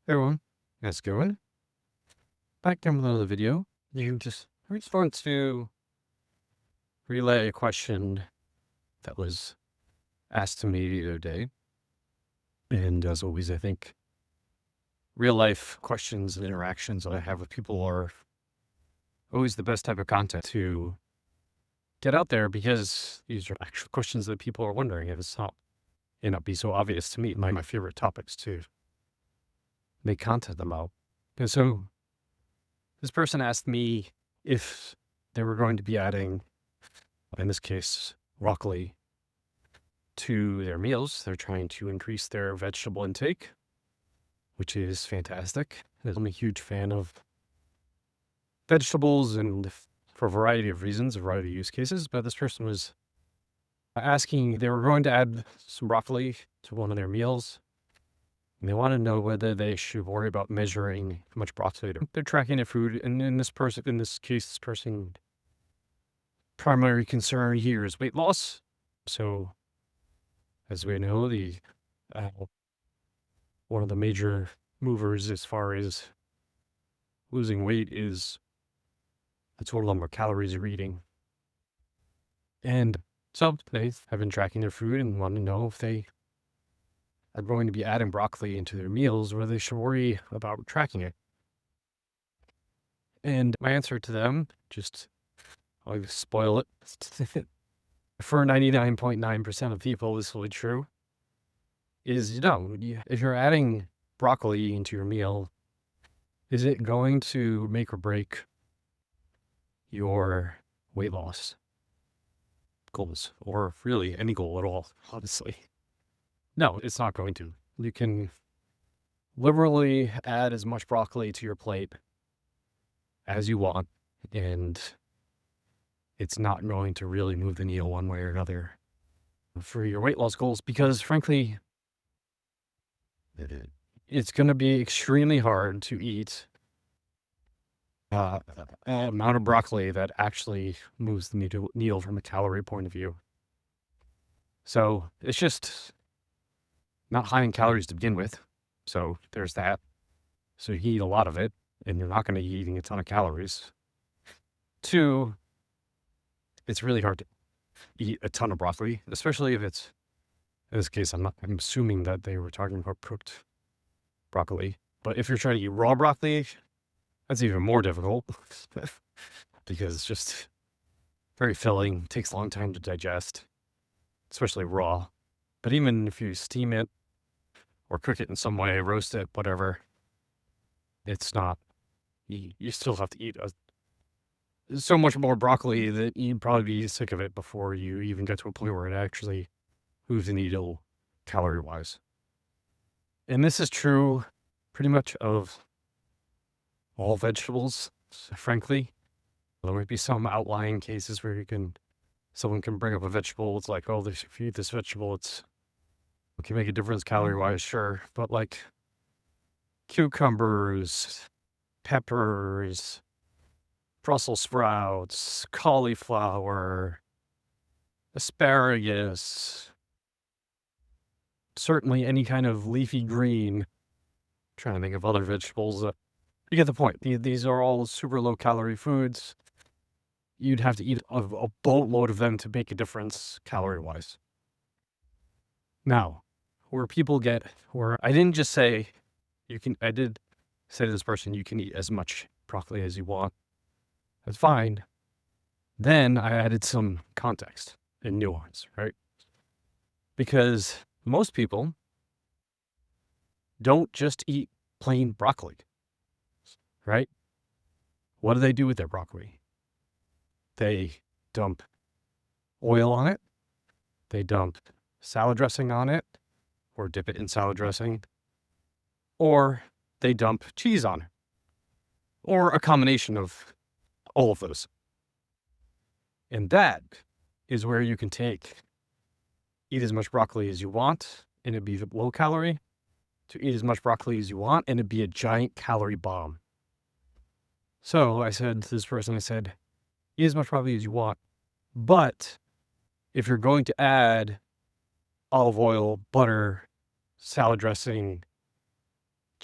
Hey everyone, how's it going? Back again with another video. I just want to relay a question that was asked to me the other day. And as always, I think real life questions and interactions that I have with people are always the best type of content to get out there because these are actual questions that people are wondering. If it's not, it not be so obvious to me, my favorite topics to make content about. And so this person asked me if they were going to be adding, in this case, broccoli to their meals. They're trying to increase their vegetable intake, which is fantastic. I'm a huge fan of vegetables and for a variety of reasons, a variety of use cases. But this person was asking, they were going to add some broccoli to one of their meals. And they want to know whether they should worry about measuring how much broccoli they're tracking their food. And in this case, this person primary concern here is weight loss. So as we know, uh, one of the major movers as far as losing weight is the total number of calories you're eating. And so they have been tracking their food and want to know if they are going to be adding broccoli into their meals, whether they should worry about tracking it. And my answer to them, I'll spoil it. For 99.9% of people, this will be true, is if you're adding broccoli into your meal, is it going to make or break your weight loss goals, or really any goal at all, honestly? No, it's not going to. You can liberally add as much broccoli to your plate as you want, and it's not going to really move the needle one way or another for your weight loss goals, because frankly, it's going to be extremely hard to eat an amount of broccoli that actually moves the needle from a calorie point of view. So it's just not high in calories to begin with. So there's that. So you eat a lot of it, and you're not going to be eating a ton of calories. Two, it's really hard to eat a ton of broccoli, especially if it's, in this case, I'm assuming that they were talking about cooked broccoli. But if you're trying to eat raw broccoli, that's even more difficult because it's just very filling, takes a long time to digest, especially raw. But even if you steam it or cook it in some way, roast it, whatever, it's not, you still have to eat so much more broccoli that you'd probably be sick of it before you even get to a point where it actually moves the needle calorie-wise. And this is true pretty much of all vegetables, frankly. There might be some outlying cases where someone can bring up a vegetable. It's like, oh, if you eat this vegetable, it can make a difference calorie-wise, sure. But like cucumbers, peppers, Brussels sprouts, cauliflower, asparagus, certainly any kind of leafy green. I'm trying to think of other vegetables. You get the point. These are all super low-calorie foods. You'd have to eat a boatload of them to make a difference calorie-wise. Now, I didn't just say I did say to this person, you can eat as much broccoli as you want. That's fine. Then I added some context and nuance, right? Because most people don't just eat plain broccoli, right? What do they do with their broccoli? They dump oil on it. They dump salad dressing on it, or dip it in salad dressing, or they dump cheese on it, or a combination of all of those. And that is where you can eat as much broccoli as you want, and it'd be low calorie, to eat as much broccoli as you want, and it'd be a giant calorie bomb. So I said to this person, eat as much broccoli as you want, but if you're going to add olive oil, butter, salad dressing,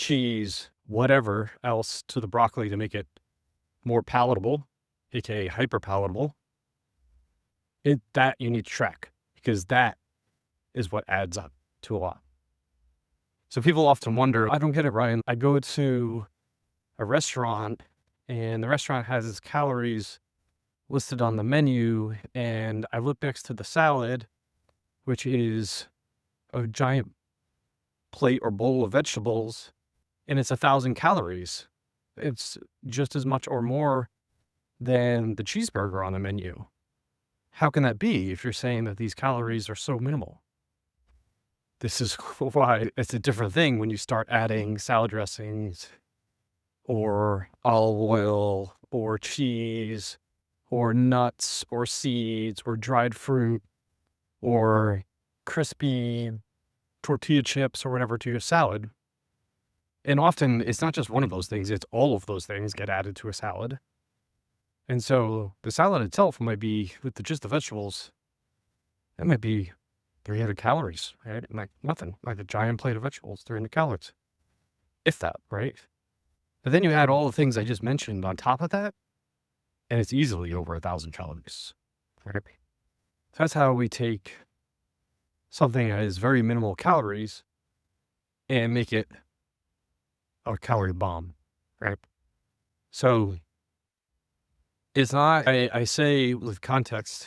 cheese, whatever else to the broccoli to make it more palatable, aka hyper palatable, that you need to track, because that is what adds up to a lot. So people often wonder, I don't get it, Ryan. I go to a restaurant and the restaurant has its calories listed on the menu, and I look next to the salad, which is a giant plate or bowl of vegetables, and it's 1,000 calories. It's just as much or more than the cheeseburger on the menu. How can that be if you're saying that these calories are so minimal? This is why it's a different thing when you start adding salad dressings or olive oil or cheese or nuts or seeds or dried fruit or crispy tortilla chips or whatever to your salad. And often it's not just one of those things, it's all of those things get added to a salad. And so the salad itself might be, with just the vegetables, that might be 300 calories, right? Like nothing, like a giant plate of vegetables, 300 calories, if that, right? But then you add all the things I just mentioned on top of that, and it's easily over 1,000 calories, right? So that's how we take something that is very minimal calories and make it a calorie bomb, right? So it's not, I say with context,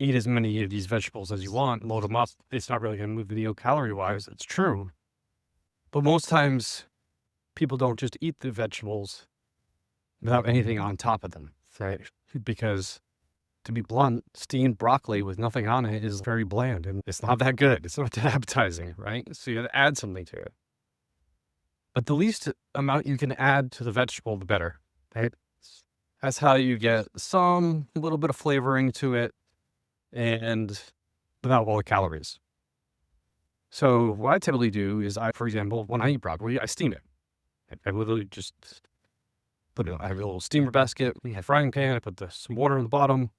eat as many of these vegetables as you want, load them up. It's not really going to move the needle calorie-wise. It's true. But most times, people don't just eat the vegetables without anything on top of them, right? Because, to be blunt, steamed broccoli with nothing on it is very bland, and it's not that good. It's not that appetizing, right? So you got to add something to it. But the least amount you can add to the vegetable, the better, right? That's how you get some little bit of flavoring to it, and without all the calories. So what I typically do is for example, when I eat broccoli, I steam it. I literally just put it, I have a little steamer basket, we have a frying pan, I put some water on the bottom,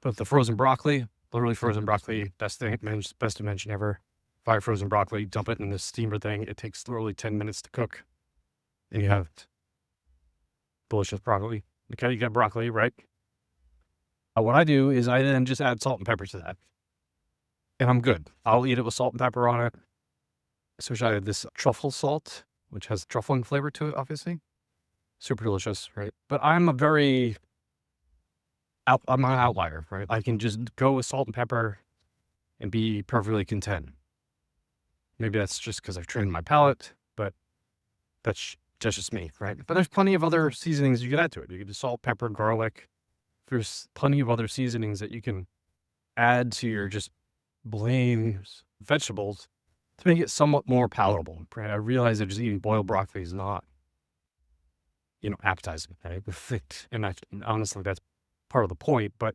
put the frozen broccoli, literally frozen broccoli, best invention ever. Fire frozen broccoli, dump it in the steamer thing. It takes literally 10 minutes to cook. And you have delicious broccoli. Okay, you got broccoli, right? What I do is I then just add salt and pepper to that. And I'm good. I'll eat it with salt and pepper on it. Especially I have this truffle salt, which has truffling flavor to it, obviously. Super delicious, right? But I'm I'm an outlier, right? I can just go with salt and pepper and be perfectly content. Maybe that's just because I've trained my palate, but that's just me, right? But there's plenty of other seasonings you can add to it. You can do salt, pepper, garlic. There's plenty of other seasonings that you can add to your just plain vegetables to make it somewhat more palatable, right? I realize that just eating boiled broccoli is not, appetizing, right? And honestly, that's part of the point, but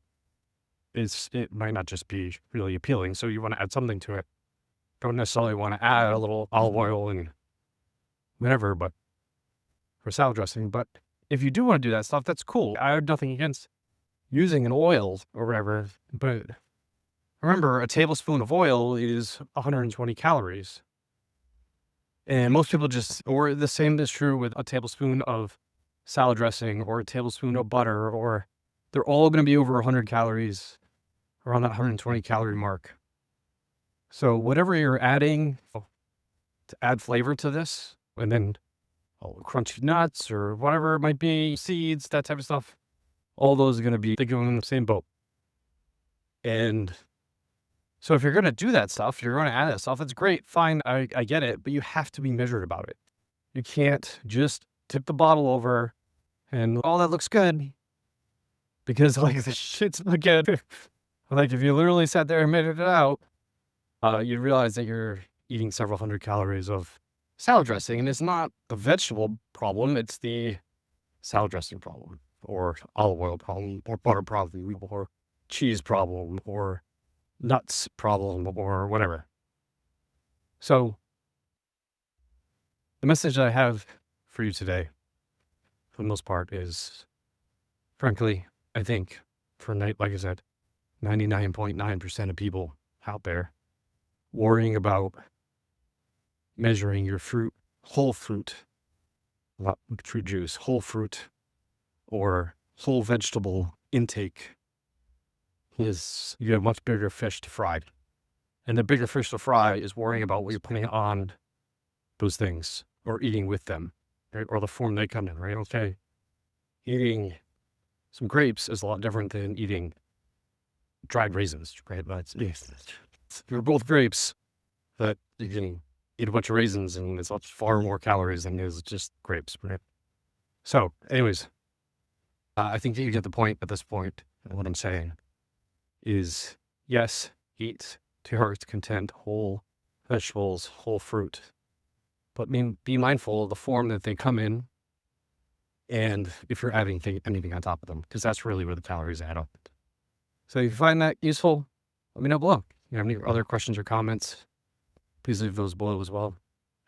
it might not just be really appealing. So you want to add something to it. Don't necessarily want to add a little olive oil and whatever, but for salad dressing. But if you do want to do that stuff, that's cool. I have nothing against using an oil or whatever. But remember, a tablespoon of oil is 120 calories. And most people or the same is true with a tablespoon of salad dressing or a tablespoon of butter, or they're all going to be over 100 calories, around that 120 calorie mark. So whatever you're adding to add flavor to this, and then crunchy nuts or whatever it might be, seeds, that type of stuff, all those are going to be going in the same boat. And so if you're going to do that stuff, you're going to add that stuff, that's great, fine, I get it, but you have to be measured about it. You can't just tip the bottle over and, that looks good, because the shit's not good. If you literally sat there and measured it out, you realize that you're eating several hundred calories of salad dressing, and it's not the vegetable problem, it's the salad dressing problem, or olive oil problem, or butter problem, or cheese problem, or nuts problem, or whatever. So the message I have for you today, for the most part, is, frankly, I think, like I said, 99.9% of people out there worrying about measuring your fruit whole fruit, not fruit juice, whole fruit, or whole vegetable intake is you have much bigger fish to fry. And the bigger fish to fry is worrying about what you're putting on those things or eating with them, right? Or the form they come in, right? Okay. Eating some grapes is a lot different than eating dried raisins, right? But they're both grapes, but you can eat a bunch of raisins and it's far more calories than it is just grapes, right? So, anyways, I think that you get the point at this point. And what I'm saying is, yes, eat to your heart's content whole vegetables, whole fruit, but be mindful of the form that they come in, and if you're adding anything on top of them, because that's really where the calories add up. So if you find that useful, let me know below. If you have any other questions or comments, please leave those below as well.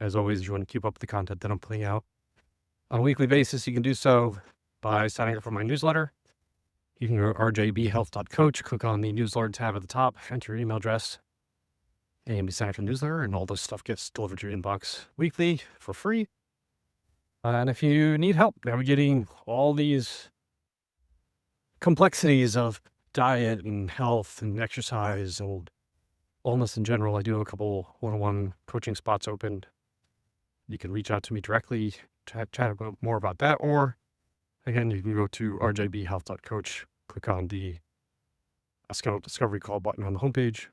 As always, if you want to keep up with the content that I'm putting out on a weekly basis, you can do so by signing up for my newsletter. You can go to rjbhealth.coach, click on the newsletter tab at the top, enter your email address, and be signed up for the newsletter, and all this stuff gets delivered to your inbox weekly for free. And if you need help navigating all these complexities of diet and health and exercise and wellness in general, I do have a couple one-on-one coaching spots open. You can reach out to me directly, chat about more about that, or again, you can go to rjbhealth.coach, click on the discovery call button on the homepage,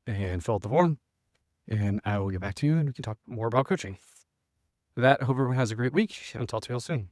and fill out the form, and I will get back to you and we can talk more about coaching. With that, I hope everyone has a great week, and I'll talk to you all soon.